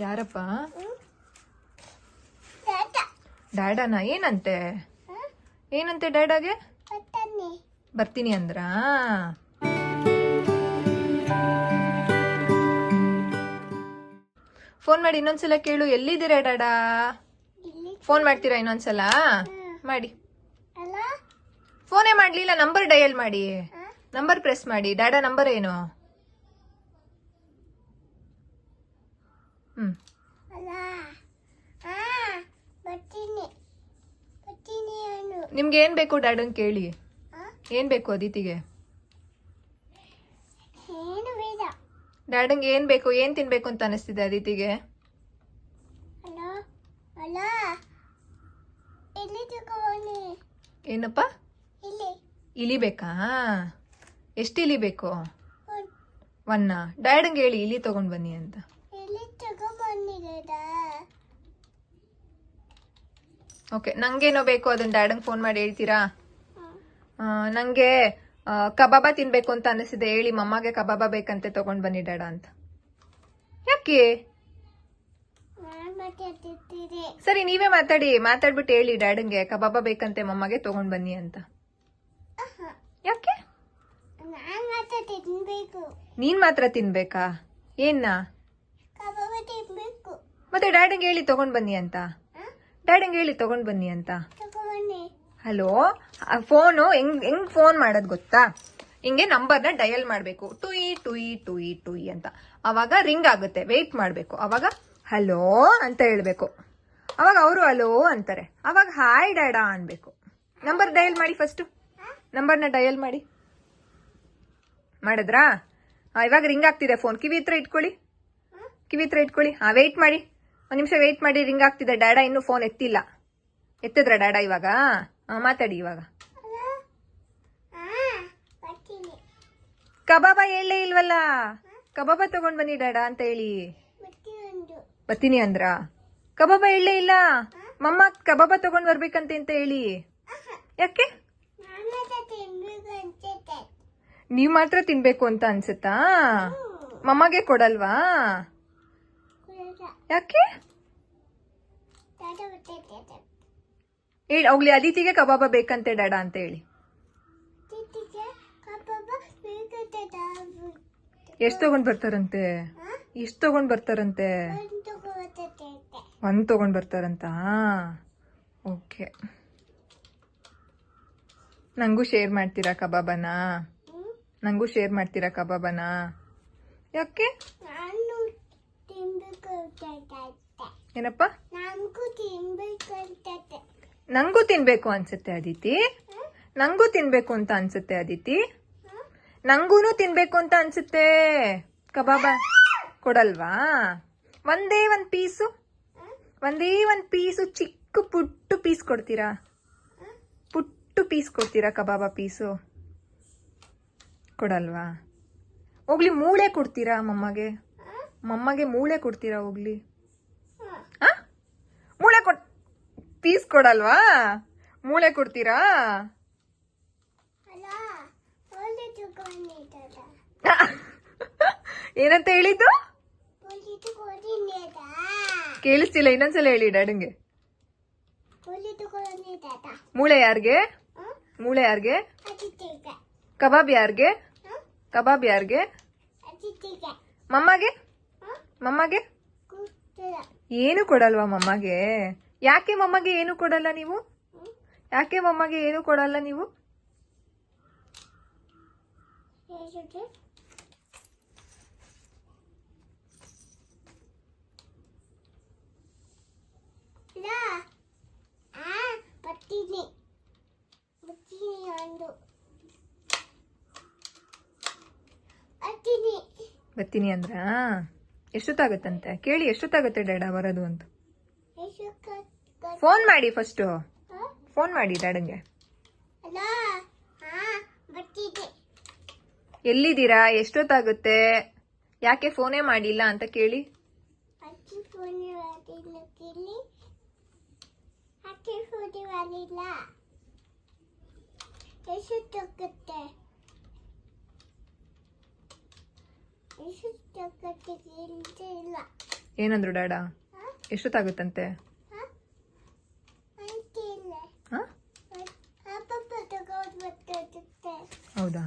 ಯಾರಪ್ಪ? ಡ್ಯಾಡನ? ಏನಂತೆ ಏನಂತೆ ಡ್ಯಾಡಾಗೆ? ಬರ್ತೀನಿ ಅಂದ್ರ? ಫೋನ್ ಮಾಡಿ ಇನ್ನೊಂದ್ಸಲ ಕೇಳು, ಎಲ್ಲಿದ್ದೀರಾ ಡ್ಯಾಡಾ? ಫೋನ್ ಮಾಡ್ತೀರಾ ಇನ್ನೊಂದ್ಸಲ? ಮಾಡಿ. ಫೋನೇ ಮಾಡ್ಲಿಲ್ಲ, ನಂಬರ್ ಡಯಲ್ ಮಾಡಿ, ನಂಬರ್ ಪ್ರೆಸ್ ಮಾಡಿ. ಡ್ಯಾಡಾ ನಂಬರ್ ಏನು? ನಿಮ್ಗೆ ಏನ್ ಬೇಕು ಡ್ಯಾಡನ್ ಕೇಳಿ. ಏನ್ ಬೇಕು ಅದಿತಿಗೆ? ಡ್ಯಾಡಂಗೆ ಏನ್ ಬೇಕು, ಏನ್ ತಿನ್ಬೇಕು ಅಂತ ಅನಿಸ್ತಿದೆ ಅದಿತಿಗೆ? ಏನಪ್ಪ? ಇಲಿ ಬೇಕಾ? ಎಷ್ಟು ಇಲಿ ಬೇಕು? ಒನ್ನ. ಡ್ಯಾಡಂಗೆ ಹೇಳಿ ಇಲಿ ತಗೊಂಡ್ ಬನ್ನಿ ಅಂತ. ಓಕೆ, ನಂಗೇನೋ ಬೇಕು ಅದನ್ನ ಡ್ಯಾಡಂಗೆ ಫೋನ್ ಮಾಡಿ ಹೇಳ್ತೀರಾ? ನಂಗೆ ಕಬಾಬ ತಿನ್ಬೇಕು ಅಂತ ಅನಿಸಿದೆ, ಹೇಳಿ ಮಮ್ಮಗೆ ಕಬಾಬ ಬೇಕಂತೆ, ತಗೊಂಡ್ ಬನ್ನಿ ಡ್ಯಾಡ ಅಂತ. ಯಾಕೆ? ಸರಿ ನೀವೇ ಮಾತಾಡ್ಬಿಟ್ಟು ಹೇಳಿ ಡ್ಯಾಡಂಗೆ ಕಬಾಬ ಬೇಕಂತೆ ಮಮ್ಮಗೆ, ತಗೊಂಡ್ ಬನ್ನಿ ಅಂತ. ಯಾಕೆ? ನೀನ್ ಮಾತ್ರ ತಿನ್ಬೇಕಾ? ಏನ್ನ? ಮತ್ತೆ ಡ್ಯಾಡಂಗೆ ಹೇಳಿ ತಗೊಂಡ್ ಬನ್ನಿ ಅಂತ. ಡ್ಯಾಡಂಗೆ ಹೇಳಿ ತಗೊಂಡ್ ಬನ್ನಿ ಅಂತ. ಹಲೋ, ಫೋನು ಹೆಂಗ್ ಫೋನ್ ಮಾಡೋದ್ ಗೊತ್ತಾ? ಹಿಂಗೆ ನಂಬರ್ನ ಡಯಲ್ ಮಾಡ್ಬೇಕು, ಟುಯಿ ಟುಯಿ ಟುಯಿ ಟುಯಿ ಅಂತ. ಅವಾಗ ರಿಂಗ್ ಆಗುತ್ತೆ, ವೇಟ್ ಮಾಡ್ಬೇಕು. ಅವಾಗ ಹಲೋ ಅಂತ ಹೇಳ್ಬೇಕು, ಅವಾಗ ಅವರು ಹಲೋ ಅಂತಾರೆ. ಅವಾಗ ಹಾಯ್ ಡ್ಯಾಡಾ ಅನ್ಬೇಕು. ನಂಬರ್ ಡಯಲ್ ಮಾಡಿ ಫಸ್ಟ್, ನಂಬರ್ನ ಡಯಲ್ ಮಾಡಿ. ಮಾಡಿದ್ರಾ? ಇವಾಗ ರಿಂಗ್ ಆಗ್ತಿದೆ ಫೋನ್. ಕಿವಿ ಹತ್ರ ಇಟ್ಕೊಳ್ಳಿ. ವೇಟ್ ಮಾಡಿ, ಒಂದ್ ನಿಮಿಷ ವೇಟ್ ಮಾಡಿ. ರಿಂಗ್ ಆಗ್ತಿದೆ. ಡ್ಯಾಡಾ ಇನ್ನೂ ಫೋನ್ ಎತ್ತಿಲ್ಲ. ಎತ್ತಿದ್ರ ಡ್ಯಾಡಾ ಇವಾಗ? ಮಾತಾಡಿ ಇವಾಗ. ಕಬಾಬ ಹೇಳಲೇ ಇಲ್ವಲ್ಲ. ಕಬಾಬ ತಗೊಂಡ್ ಬನ್ನಿ ಡ್ಯಾಡಾ ಅಂತ ಹೇಳಿ. ಬರ್ತೀನಿ ಅಂದ್ರ? ಕಬಾಬ ಹೇಳಲೇ ಇಲ್ಲ. ಮಮ್ಮ ಕಬಾಬ ತಗೊಂಡ್ ಬರ್ಬೇಕಂತೆ ಅಂತ ಹೇಳಿ. ಯಾಕೆ? ನೀವ್ ಮಾತ್ರ ತಿನ್ಬೇಕು ಅಂತ ಅನ್ಸುತ್ತಾ? ಮಮ್ಮಗೆ ಕೊಡಲ್ವಾ? ಯಾಕೆ? ಹೇಳಿ ಹೋಗ್ಲಿ, ಅದಿತಿಗೆ ಕಬಾಬ ಬೇಕಂತೆ ಡ್ಯಾಡಾ ಅಂತ ಹೇಳಿ. ಎಷ್ಟು ತಗೊಂಡ್ ಬರ್ತಾರಂತೆ? ಒಂದ್ ತಗೊಂಡ್ ಬರ್ತಾರಂತ? ಓಕೆ, ನಂಗೂ ಶೇರ್ ಮಾಡ್ತೀರಾ ಕಬಾಬನ? ಯಾಕೆ? ಏನಪ್ಪ? ನಂಗೂ ತಿನ್ಬೇಕು ಅನ್ಸುತ್ತೆ ಅದಿತಿ. ನಂಗೂ ತಿನ್ಬೇಕು ಅಂತ ಅನ್ಸುತ್ತೆ ಅದಿತಿ. ನಂಗೂನು ತಿನ್ಬೇಕು ಅಂತ ಅನ್ಸುತ್ತೆ. ಕಬಾಬ ಕೊಡಲ್ವಾ? ಒಂದೇ ಒಂದ್ ಪೀಸು ಚಿಕ್ಕ ಪುಟ್ಟು ಪೀಸ್ ಕೊಡ್ತೀರಾ? ಕಬಾಬ ಪೀಸು ಕೊಡಲ್ವಾ? ಹೋಗ್ಲಿ, ಮೂಳೆ ಕೊಡ್ತೀರಾ ಮಮ್ಮಗೆ ಮೂಳೆ ಕೊಡ್ತೀರಾ? ಹೋಗ್ಲಿ, ಮೂಳೆ ಪೀಸ್ ಕೊಡಲ್ವಾ? ಮೂಳೆ ಕೊಡ್ತೀರಾ? ಏನಂತ ಹೇಳಿದ್ದು? ಕೇಳಿಸ್ತಿಲ್ಲ, ಇನ್ನೊಂದ್ಸಲ ಹೇಳಿ ಡ್ಯಾಡಂಗೆ. ಮೂಳೆ ಯಾರ್ಗೆ? ಕಬಾಬ್ ಯಾರ್ಗೆ? ಮಮ್ಮಗೆ ಏನು ಕೊಡಲ್ವಾ ಮಮ್ಮಗೆ? ಯಾಕೆ ಮಮ್ಮಗೆ ಏನು ಕೊಡಲ್ಲ ನೀವು? ಬರ್ತೀನಿ ಅಂದ್ರ? ಎಷ್ಟೊತ್ತಾಗತ್ತಂತೆ ಕೇಳಿ. ಎಷ್ಟೊತ್ತಾಗತ್ತೆ ಡ್ಯಾಡಾ ಬರೋದು ಅಂತ? ಫೋನ್ ಮಾಡಿ ಫಸ್ಟ್. ಫೋನ್ ಮಾಡಿ ಡ್ಯಾಡಂಗೆ. ಎಲ್ಲಿದ್ದೀರಾ? ಎಷ್ಟೊತ್ತಾಗುತ್ತೆ? ಯಾಕೆ ಫೋನೇ ಮಾಡಿಲ್ಲ ಅಂತ ಕೇಳಿ. ಏನಂದ್ರು ಡ್ಯಾಡ? ಎಷ್ಟೊತ್ತಾಗುತ್ತಂತೆ? ಹ? ಹೌದಾ?